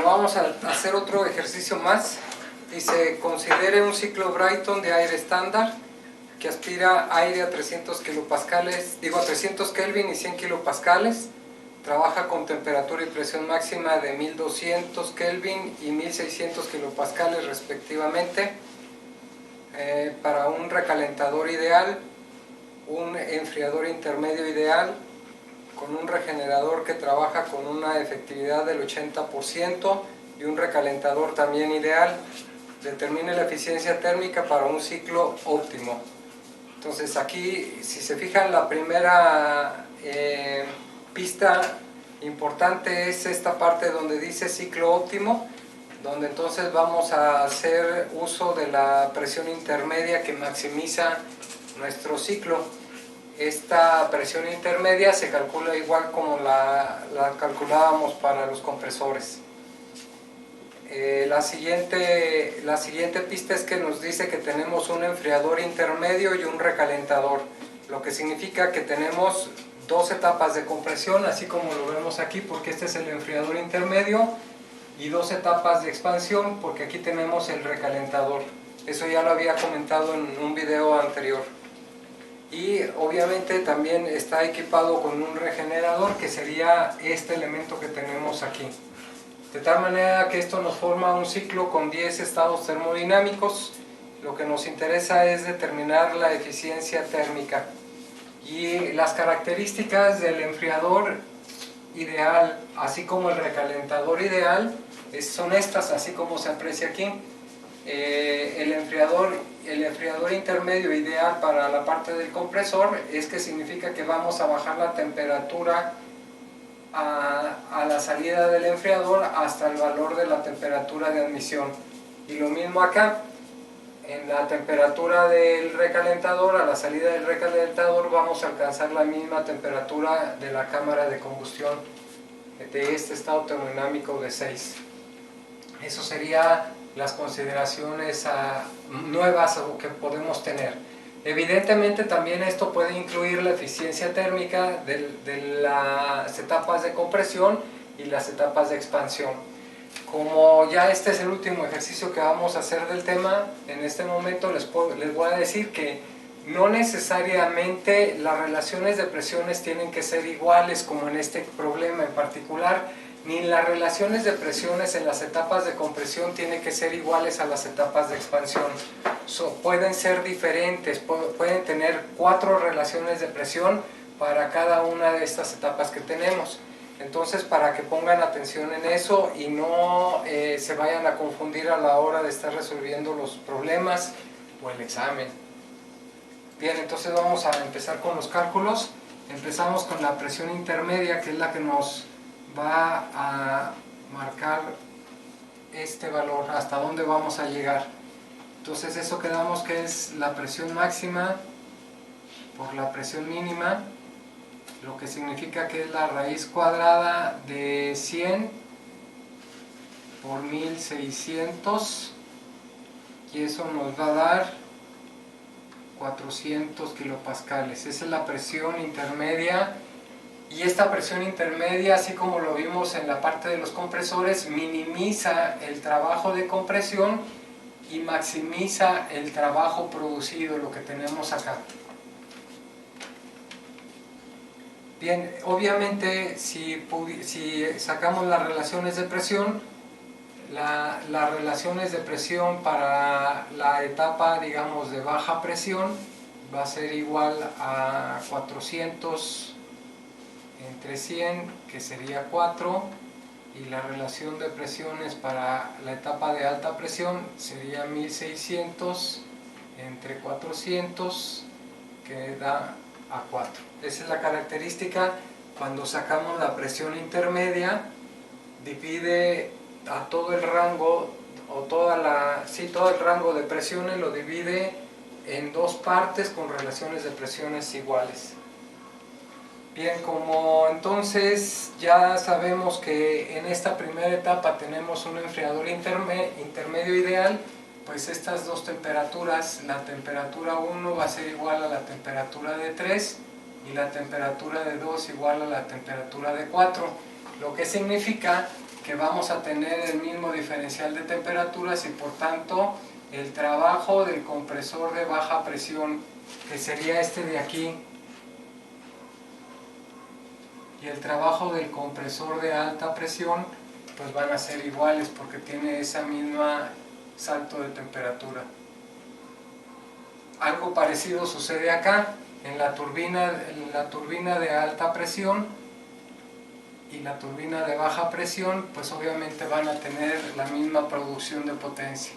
vamos a hacer otro ejercicio más. Dice, considere un ciclo Brayton de aire estándar que aspira aire a 300 kilopascales, a 300 Kelvin y 100 kilopascales. Trabaja con temperatura y presión máxima de 1200 Kelvin y 1600 kilopascales respectivamente. Para un recalentador ideal, un enfriador intermedio ideal, con un regenerador que trabaja con una efectividad del 80% y un recalentador también ideal. Determine la eficiencia térmica para un ciclo óptimo. Entonces aquí, si se fijan, la primera pista importante es esta parte donde dice ciclo óptimo, donde entonces vamos a hacer uso de la presión intermedia que maximiza nuestro ciclo. Esta presión intermedia se calcula igual como la calculábamos para los compresores. La siguiente pista es que nos dice que tenemos un enfriador intermedio y un recalentador, lo que significa que tenemos dos etapas de compresión, así como lo vemos aquí, porque este es el enfriador intermedio, y dos etapas de expansión, porque aquí tenemos el recalentador. Eso ya lo había comentado en un video anterior. Y obviamente también está equipado con un regenerador, que sería este elemento que tenemos aquí. De tal manera que esto nos forma un ciclo con 10 estados termodinámicos. Lo que nos interesa es determinar la eficiencia térmica. Y las características del enfriador ideal, así como el recalentador ideal, son estas, así como se aprecia aquí. El enfriador intermedio ideal para la parte del compresor es que significa que vamos a bajar la temperatura a la salida del enfriador hasta el valor de la temperatura de admisión. Y lo mismo acá, en la temperatura del recalentador, a la salida del recalentador vamos a alcanzar la misma temperatura de la cámara de combustión de este estado termodinámico de 6. Eso sería las consideraciones nuevas que podemos tener. Evidentemente también esto puede incluir la eficiencia térmica de las etapas de compresión y las etapas de expansión. Como ya este es el último ejercicio que vamos a hacer del tema, en este momento les voy a decir que no necesariamente las relaciones de presiones tienen que ser iguales como en este problema en particular, ni las relaciones de presiones en las etapas de compresión tienen que ser iguales a las etapas de expansión. Pueden ser diferentes, pueden tener 4 relaciones de presión para cada una de estas etapas que tenemos. Entonces, para que pongan atención en eso y no se vayan a confundir a la hora de estar resolviendo los problemas o el examen. Bien, entonces vamos a empezar con los cálculos. Empezamos con la presión intermedia, que es la que nos va a marcar este valor, hasta dónde vamos a llegar. Entonces eso quedamos que es la presión máxima por la presión mínima, lo que significa que es la raíz cuadrada de 100 por 1600, y eso nos va a dar 400 kilopascales. Esa es la presión intermedia. Y esta presión intermedia, así como lo vimos en la parte de los compresores, minimiza el trabajo de compresión y maximiza el trabajo producido, lo que tenemos acá. Bien, obviamente si sacamos las relaciones de presión, las relaciones de presión para la etapa, digamos, de baja presión va a ser igual a 400 entre 100, que sería 4, y la relación de presiones para la etapa de alta presión sería 1600 entre 400, que da a 4. Esa es la característica. Cuando sacamos la presión intermedia, divide a todo el rango, o todo el rango de presiones lo divide en dos partes con relaciones de presiones iguales. Bien, como entonces ya sabemos que en esta primera etapa tenemos un enfriador intermedio ideal, pues estas dos temperaturas, la temperatura 1 va a ser igual a la temperatura de 3 y la temperatura de 2 igual a la temperatura de 4, lo que significa que vamos a tener el mismo diferencial de temperaturas y por tanto el trabajo del compresor de baja presión, que sería este de aquí, y el trabajo del compresor de alta presión, pues van a ser iguales porque tiene esa misma salto de temperatura. Algo parecido sucede acá, en la turbina de alta presión y la turbina de baja presión, pues obviamente van a tener la misma producción de potencia.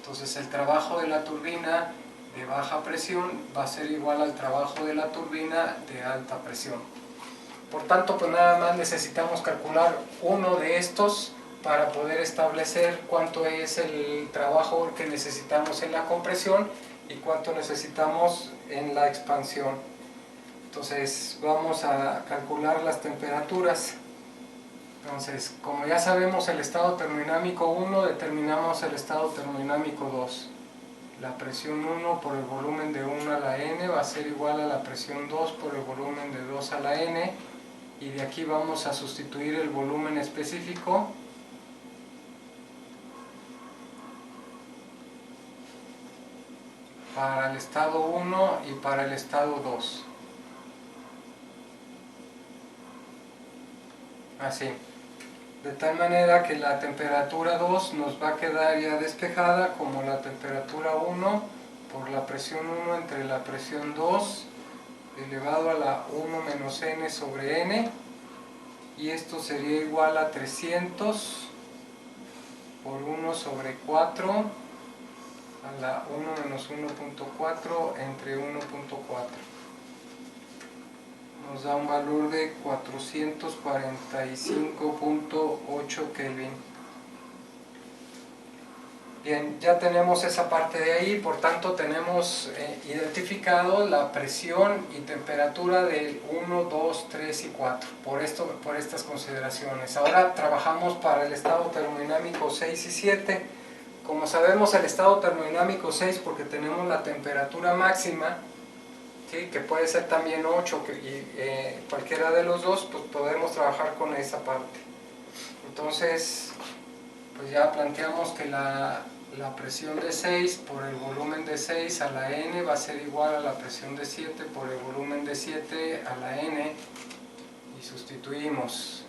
Entonces el trabajo de la turbina de baja presión va a ser igual al trabajo de la turbina de alta presión. Por tanto, pues nada más necesitamos calcular uno de estos para poder establecer cuánto es el trabajo que necesitamos en la compresión y cuánto necesitamos en la expansión. Entonces vamos a calcular las temperaturas. Entonces, como ya sabemos el estado termodinámico 1, determinamos el estado termodinámico 2. La presión 1 por el volumen de 1 a la n va a ser igual a la presión 2 por el volumen de 2 a la n, y de aquí vamos a sustituir el volumen específico para el estado 1 y para el estado 2. Así. De tal manera que la temperatura 2 nos va a quedar ya despejada como la temperatura 1 por la presión 1 entre la presión 2 elevado a la 1 menos n sobre n, y esto sería igual a 300 por 1 sobre 4 a la 1 menos 1.4 entre 1.4. Nos da un valor de 445.8 Kelvin. Bien, ya tenemos esa parte de ahí, por tanto tenemos identificado la presión y temperatura del 1, 2, 3 y 4, por estas consideraciones. Ahora trabajamos para el estado termodinámico 6 y 7. Como sabemos el estado termodinámico 6 porque tenemos la temperatura máxima, ¿sí? Que puede ser también 8, cualquiera de los dos, pues podemos trabajar con esa parte. Entonces, pues ya planteamos que la presión de 6 por el volumen de 6 a la n va a ser igual a la presión de 7 por el volumen de 7 a la n, y sustituimos.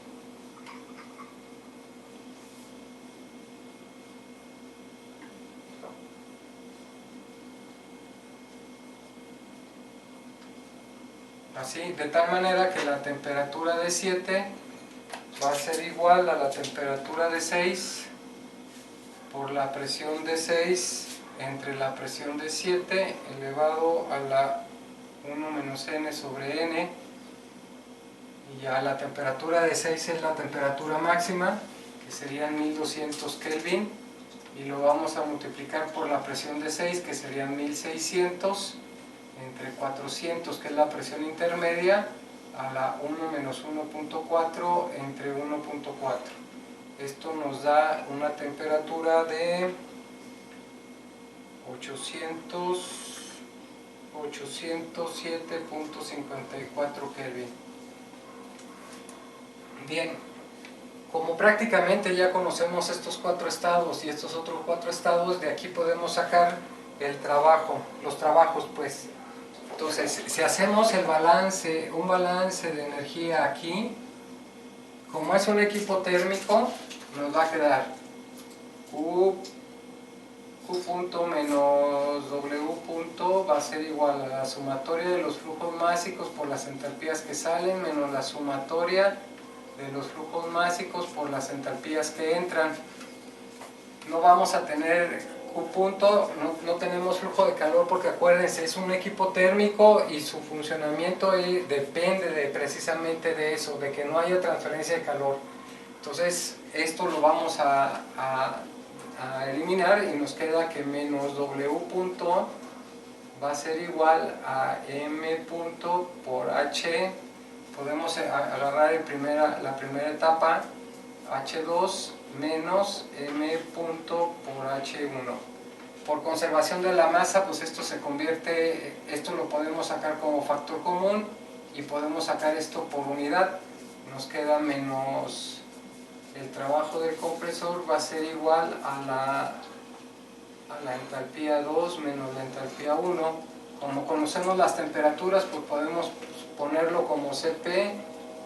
Así, de tal manera que la temperatura de 7 va a ser igual a la temperatura de 6 por la presión de 6 entre la presión de 7 elevado a la 1 menos n sobre n, y ya la temperatura de 6 es la temperatura máxima, que serían 1200 Kelvin, y lo vamos a multiplicar por la presión de 6, que serían 1600, entre 400, que es la presión intermedia, a la 1 menos 1.4 entre 1.4. Esto nos da una temperatura de 807.54 Kelvin. Bien, como prácticamente ya conocemos estos 4 estados y estos otros 4 estados, de aquí podemos sacar el trabajo, los trabajos pues. Entonces, si hacemos un balance de energía aquí, como es un equipo térmico, nos va a quedar Q punto menos W punto va a ser igual a la sumatoria de los flujos másicos por las entalpías que salen menos la sumatoria de los flujos másicos por las entalpías que entran. No vamos a tener Q punto, no tenemos flujo de calor porque acuérdense, es un equipo térmico y su funcionamiento depende precisamente de eso, de que no haya transferencia de calor. Entonces esto lo vamos a eliminar y nos queda que menos W punto va a ser igual a M punto por H. Podemos agarrar la primera etapa, H2 menos M punto por H1. Por conservación de la masa, pues esto lo podemos sacar como factor común y podemos sacar esto por unidad. Nos queda menos el trabajo del compresor va a ser igual a la entalpía 2 menos la entalpía 1. Como conocemos las temperaturas, pues podemos ponerlo como Cp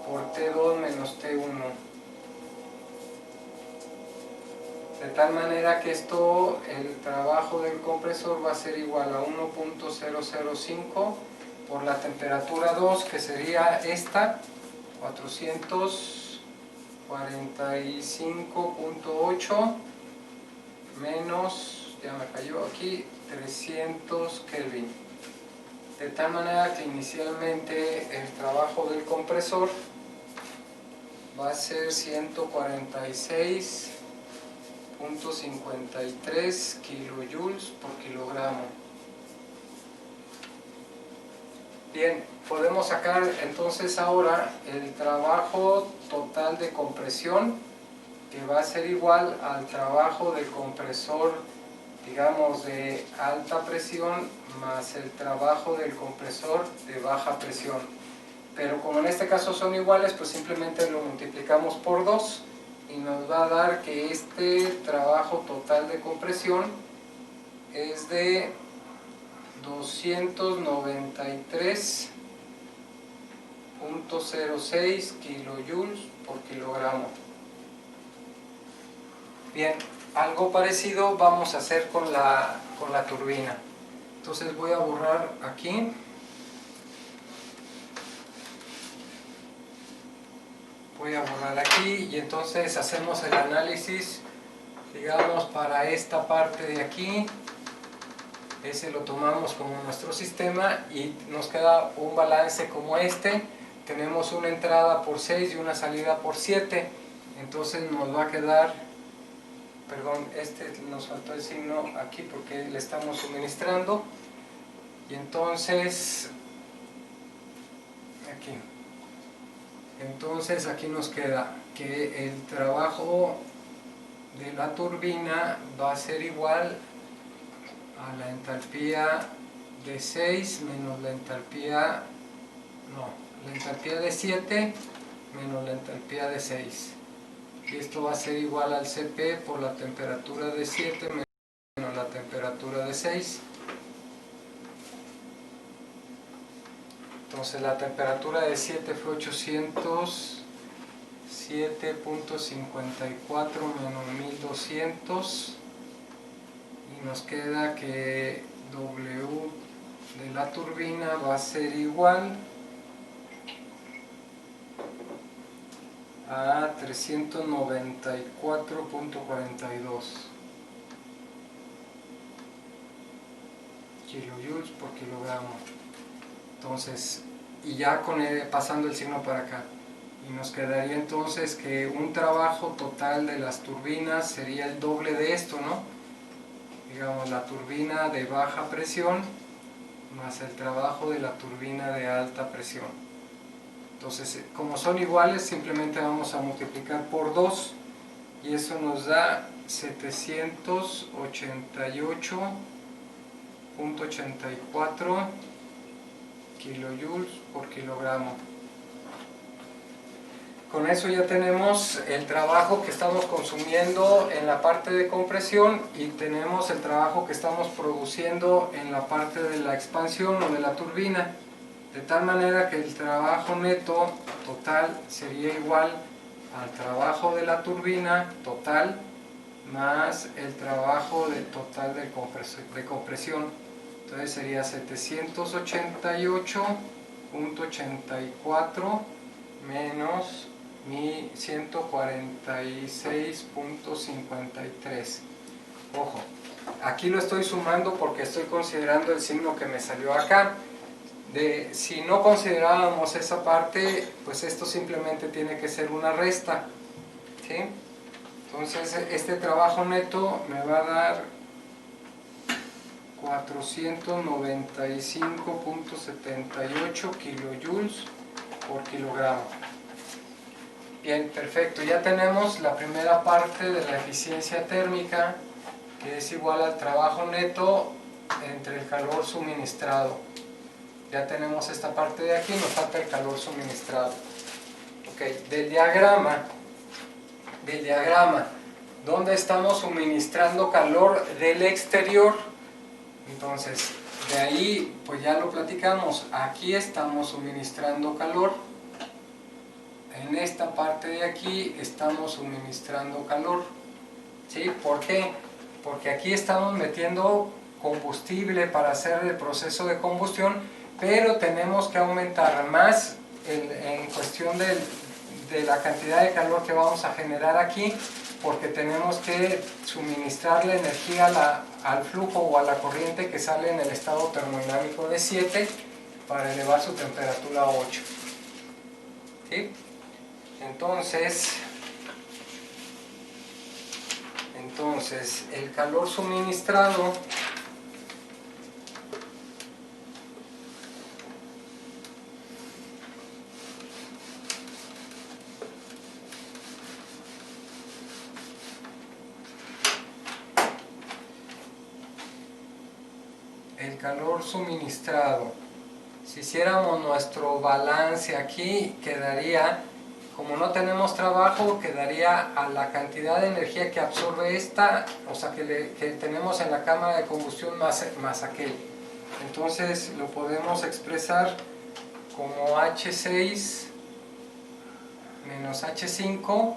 por T2 menos T1. De tal manera que el trabajo del compresor va a ser igual a 1.005 por la temperatura 2, que sería esta, 445.8 menos, ya me cayó aquí, 300 Kelvin. De tal manera que inicialmente el trabajo del compresor va a ser 146.53 kilojoules por kilogramo. Bien, podemos sacar entonces ahora el trabajo total de compresión, que va a ser igual al trabajo del compresor, digamos, de alta presión más el trabajo del compresor de baja presión. Pero como en este caso son iguales, pues simplemente lo multiplicamos por 2 y nos va a dar que este trabajo total de compresión es de 293.06 kilojoules por kilogramo. Bien, algo parecido vamos a hacer con la turbina. Entonces voy a borrar aquí. Voy a borrar aquí y entonces hacemos el análisis, digamos, para esta parte de aquí. Ese lo tomamos como nuestro sistema y nos queda un balance como este. Tenemos una entrada por 6 y una salida por 7. Entonces nos va a quedar, perdón, nos faltó el signo aquí porque le estamos suministrando. Y entonces, aquí nos queda que el trabajo de la turbina va a ser igual a la entalpía de 6 menos la entalpía de 7 menos la entalpía de 6. Y esto va a ser igual al Cp por la temperatura de 7 menos la temperatura de 6. Entonces la temperatura de 7 fue 807.54 menos 1200. Y nos queda que W de la turbina va a ser igual a 394.42 kilojoules por kilogramo. Entonces, y ya pasando el signo para acá, y nos quedaría entonces que un trabajo total de las turbinas sería el doble de esto, ¿no? Digamos, la turbina de baja presión más el trabajo de la turbina de alta presión. Entonces, como son iguales, simplemente vamos a multiplicar por 2 y eso nos da 788.84 kilojoules por kilogramo. Con eso ya tenemos el trabajo que estamos consumiendo en la parte de compresión y tenemos el trabajo que estamos produciendo en la parte de la expansión o de la turbina, de tal manera que el trabajo neto total sería igual al trabajo de la turbina total más el trabajo total de compresión. Entonces sería 788.84 menos 1146.53. Ojo, aquí lo estoy sumando porque estoy considerando el signo que me salió acá. Si no considerábamos esa parte, pues esto simplemente tiene que ser una resta, ¿sí? Entonces este trabajo neto me va a dar 495.78 kilojoules por kilogramo. Bien, perfecto, ya tenemos la primera parte de la eficiencia térmica, que es igual al trabajo neto entre el calor suministrado. Ya tenemos esta parte de aquí, nos falta el calor suministrado. Ok, del diagrama del diagrama, donde estamos suministrando calor del exterior. Entonces, de ahí, pues ya lo platicamos, aquí estamos suministrando calor, en esta parte de aquí estamos suministrando calor, ¿sí? ¿Por qué? Porque aquí estamos metiendo combustible para hacer el proceso de combustión, pero tenemos que aumentar más en cuestión de la cantidad de calor que vamos a generar aquí, porque tenemos que suministrarle energía al flujo o a la corriente que sale en el estado termodinámico de 7 para elevar su temperatura a 8. ¿Sí? Entonces, el calor suministrado si hiciéramos nuestro balance aquí, quedaría, como no tenemos trabajo, quedaría a la cantidad de energía que absorbe esta, o sea, que tenemos en la cámara de combustión más aquel. Entonces lo podemos expresar como H6 menos H5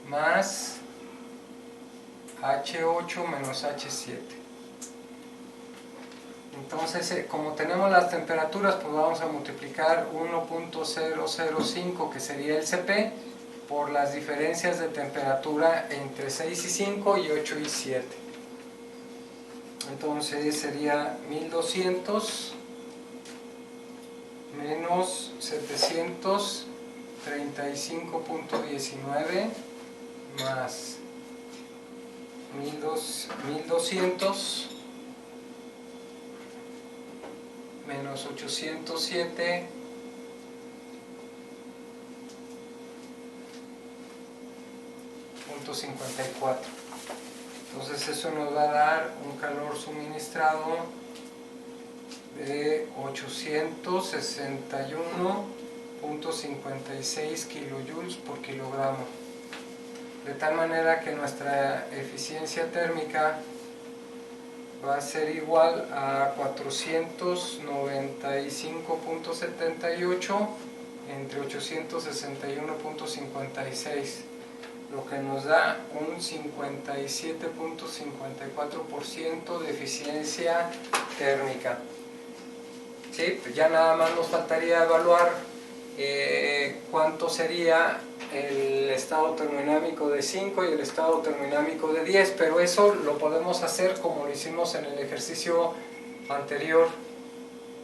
más H8 menos H7. Entonces, como tenemos las temperaturas, pues vamos a multiplicar 1.005, que sería el Cp, por las diferencias de temperatura entre 6 y 5 y 8 y 7. Entonces sería 1200 menos 735.19 más 1200 menos 807.54. Entonces eso nos va a dar un calor suministrado de 861.56 kilojoules por kilogramo, de tal manera que nuestra eficiencia térmica va a ser igual a 495.78 entre 861.56, lo que nos da un 57.54% de eficiencia térmica. ¿Sí? Ya nada más nos faltaría evaluar cuánto sería el estado termodinámico de 5 y el estado termodinámico de 10, pero eso lo podemos hacer como lo hicimos en el ejercicio anterior.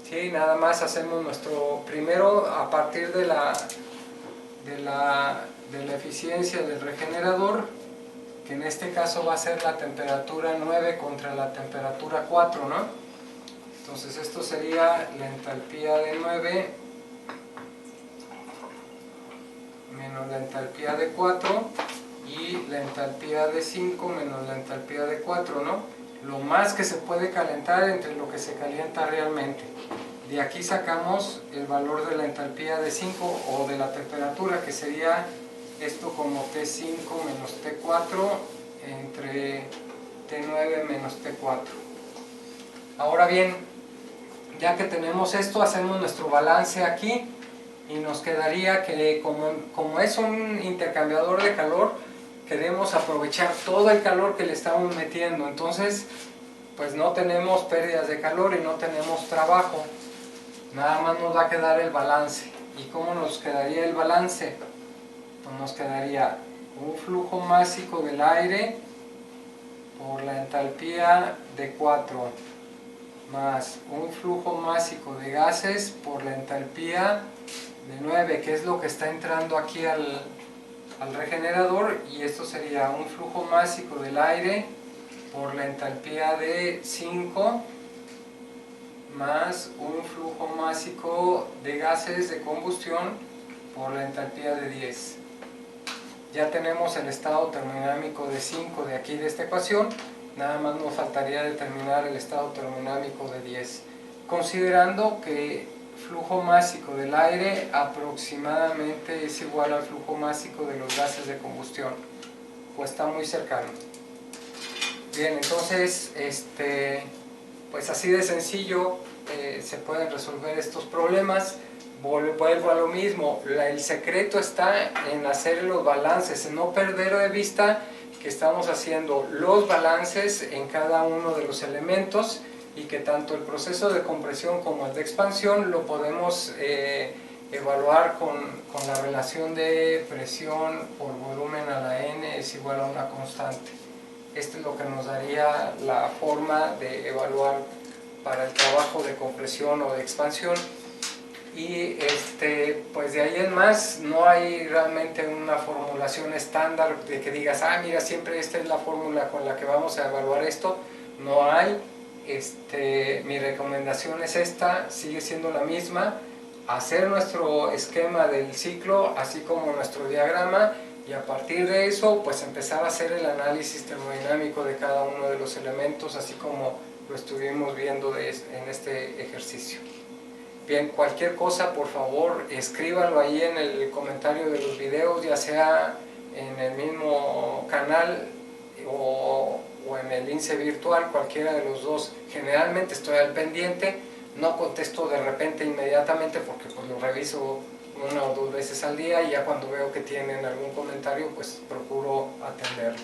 ¿Sí? Nada más hacemos nuestro, primero a partir de la eficiencia del regenerador, que en este caso va a ser la temperatura 9 contra la temperatura 4, ¿no? Entonces esto sería la entalpía de 9 menos la entalpía de 4 y la entalpía de 5 menos la entalpía de 4, ¿no? Lo más que se puede calentar entre lo que se calienta realmente. De aquí sacamos el valor de la entalpía de 5 o de la temperatura, que sería esto como T5 menos T4 entre T9 menos T4. Ahora bien, ya que tenemos esto, hacemos nuestro balance aquí y nos quedaría que como es un intercambiador de calor, queremos aprovechar todo el calor que le estamos metiendo. Entonces, pues no tenemos pérdidas de calor y no tenemos trabajo. Nada más nos va a quedar el balance. ¿Y cómo nos quedaría el balance? Pues nos quedaría un flujo másico del aire por la entalpía de 4 más un flujo másico de gases por la entalpía de 9, que es lo que está entrando aquí al regenerador, y esto sería un flujo másico del aire por la entalpía de 5 más un flujo másico de gases de combustión por la entalpía de 10. Ya tenemos el estado termodinámico de 5 de aquí de esta ecuación, nada más nos faltaría determinar el estado termodinámico de 10, considerando que flujo másico del aire aproximadamente es igual al flujo másico de los gases de combustión. pues está muy cercano. Bien, entonces, pues así de sencillo se pueden resolver estos problemas. Vuelvo a lo mismo, el secreto está en hacer los balances, en no perder de vista que estamos haciendo los balances en cada uno de los elementos y que tanto el proceso de compresión como el de expansión lo podemos evaluar con la relación de presión por volumen a la n es igual a una constante. Esto es lo que nos daría la forma de evaluar para el trabajo de compresión o de expansión. Y pues de ahí en más no hay realmente una formulación estándar de que digas, ah, mira, siempre esta es la fórmula con la que vamos a evaluar esto. No hay. Mi recomendación es esta, sigue siendo la misma: hacer nuestro esquema del ciclo así como nuestro diagrama, y a partir de eso pues empezar a hacer el análisis termodinámico de cada uno de los elementos, así como lo estuvimos viendo en este ejercicio. Bien, cualquier cosa por favor escríbalo ahí en el comentario de los videos, ya sea en el mismo canal o en el INSEE virtual, cualquiera de los dos. Generalmente estoy al pendiente, no contesto de repente inmediatamente porque pues lo reviso 1 o 2 veces al día, y ya cuando veo que tienen algún comentario pues procuro atenderlo.